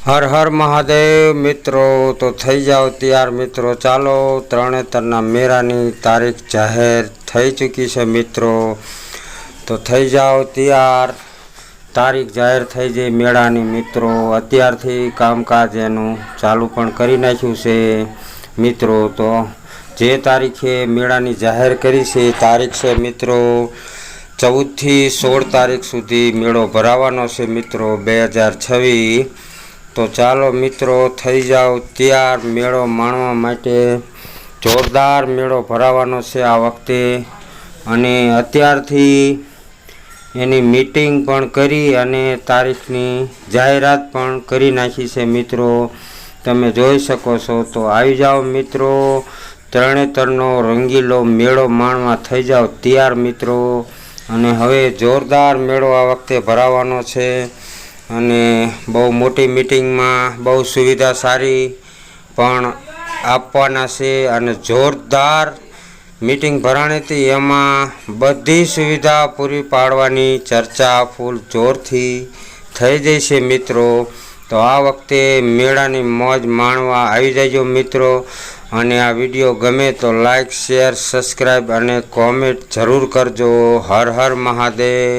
હર હર મહાદેવ મિત્રો, તો થઈ જાઓ તૈયાર મિત્રો। ચાલો, તરણેતરના મેળાની તારીખ જાહેર થઈ ચૂકી છે મિત્રો, તો થઈ જાઓ તૈયાર। તારીખ જાહેર થઈ જઈ મેળાની મિત્રો, અત્યારથી કામકાજ એનું ચાલુ પણ કરી નાખ્યું છે મિત્રો। તો જે તારીખે મેળાની જાહેર કરી છે તારીખ છે મિત્રો 14 થી 16 તારીખ સુધી મેળો ભરાવાનો છે મિત્રો 2026। તો ચાલો મિત્રો થઈ જાઓ તૈયાર મેળો માણવા માટે। જોરદાર મેળો ભરાવાનો છે આ વખતે, અને અત્યારથી એની મીટિંગ પણ કરી અને તારીખની જાહેરાત પણ કરી નાખી છે મિત્રો, તમે જોઈ શકો છો। તો આવી જાઓ મિત્રો, તરણેતરનો રંગીલો મેળો માણવા થઈ જાઓ તૈયાર મિત્રો। અને હવે જોરદાર મેળો આ વખતે ભરાવાનો છે, અને બહુ મોટી મીટિંગમાં બહુ સુવિધા સારી પણ આપવાના છે, અને જોરદાર મીટિંગ ભરાણી હતી એમાં બધી સુવિધા પૂરી પાડવાની ચર્ચા ફૂલ જોરથી થઈ જઈ છે મિત્રો। તો આ વખતે મેળાની મોજ માણવા આવી જજો મિત્રો, અને આ વિડીયો ગમે તો લાઈક, શેર, સબસ્ક્રાઈબ અને કોમેન્ટ જરૂર કરજો। હર હર મહાદેવ।